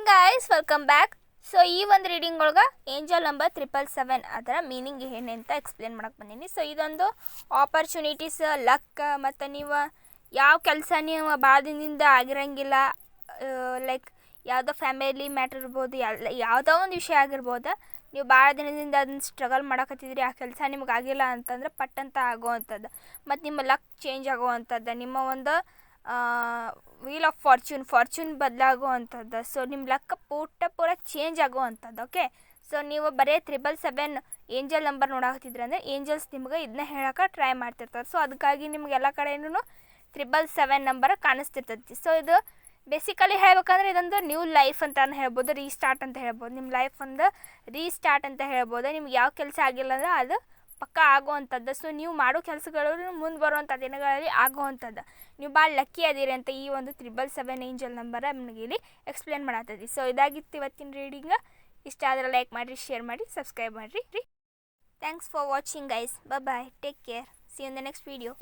Guys welcome back. So ಈ ಒಂದು reading ಒಳಗೆ ಏಂಜಲ್ ನಂಬರ್ 777 ಅದರ ಮೀನಿಂಗ್ ಏನು ಅಂತ ಎಕ್ಸ್ಪ್ಲೇನ್ ಮಾಡಕ್ಕೆ ಬಂದೀನಿ. ಸೊ ಇದೊಂದು ಆಪರ್ಚುನಿಟೀಸ್, ಲಕ್, ಮತ್ತು ನೀವು ಯಾವ ಕೆಲಸ ನೀವು ಭಾಳ ದಿನದಿಂದ ಆಗಿರಂಗಿಲ್ಲ, ಲೈಕ್ ಯಾವುದೋ ಫ್ಯಾಮಿಲಿ ಮ್ಯಾಟ್ರ್ ಇರ್ಬೋದು, ಯಾವುದೋ ಒಂದು ವಿಷಯ ಆಗಿರ್ಬೋದು, ನೀವು ಭಾಳ ದಿನದಿಂದ ಅದನ್ನ ಸ್ಟ್ರಗಲ್ ಮಾಡಕತ್ತಿದ್ರಿ, ಆ ಕೆಲಸ ನಿಮ್ಗೆ ಆಗಿಲ್ಲ ಅಂತಂದ್ರೆ ಪಟ್ಟಂತ ಆಗೋವಂಥದ್ದು, ಮತ್ತು ನಿಮ್ಮ ಲಕ್ ಚೇಂಜ್ ಆಗೋವಂಥದ್ದು, ನಿಮ್ಮ ಒಂದು ವೀಲ್ ಆಫ್ ಫಾರ್ಚೂನ್ ಬದಲಾಗುವಂಥದ್ದು. ಸೊ ನಿಮ್ಮ ಲಕ್ ಪೂರ ಚೇಂಜ್ ಆಗುವಂಥದ್ದು. ಓಕೆ, ಸೊ ನೀವು ಬರೀ 777 ಏಂಜಲ್ ನಂಬರ್ ನೋಡಾಕತ್ತಿದ್ರಿ ಅಂದರೆ ಏಂಜಲ್ಸ್ ನಿಮ್ಗೆ ಇದನ್ನ ಹೇಳೋಕೆ ಟ್ರೈ ಮಾಡ್ತಿರ್ತಾರೆ. ಸೊ ಅದಕ್ಕಾಗಿ ನಿಮ್ಗೆ ಎಲ್ಲ ಕಡೆಯೂ 777 ನಂಬರ್ ಕಾಣಿಸ್ತಿರ್ತೈತಿ. ಸೊ ಇದು ಬೇಸಿಕಲಿ ಹೇಳ್ಬೇಕಂದ್ರೆ ಇದೊಂದು ನ್ಯೂ ಲೈಫ್ ಅಂತ ಹೇಳ್ಬೋದು, ರೀಸ್ಟಾರ್ಟ್ ಅಂತ ಹೇಳ್ಬೋದು. ನಿಮ್ಮ ಲೈಫ್ ಒಂದು ರೀಸ್ಟಾರ್ಟ್ ಅಂತ ಹೇಳ್ಬೋದು. ನಿಮ್ಗೆ ಯಾವ ಕೆಲಸ ಆಗಿಲ್ಲ ಅಂದರೆ ಅದು ಪಕ್ಕ ಆಗುವಂಥದ್ದು. ಸೊ ನೀವು ಮಾಡೋ ಕೆಲಸಗಳು ಮುಂದೆ ಬರುವಂಥ ದಿನಗಳಲ್ಲಿ ಆಗುವಂಥದ್ದು. ನೀವು ಭಾಳ ಲಕ್ಕಿ ಅದೀರಿ ಅಂತ ಈ ಒಂದು 777 ಏಂಜಲ್ ನಂಬರ ನಮಗೆ ಇಲ್ಲಿ ಎಕ್ಸ್ಪ್ಲೇನ್ ಮಾಡತ್ತೈತಿ. ಸೊ ಇದಾಗಿತ್ತು ಇವತ್ತಿನ ರೀಡಿಂಗ್. ಇಷ್ಟ ಆದರೆ ಲೈಕ್ ಮಾಡಿರಿ, ಶೇರ್ ಮಾಡಿ, ಸಬ್ಸ್ಕ್ರೈಬ್ ಮಾಡಿರಿ. Thanks for watching guys. Bye, take care, see you in the next video.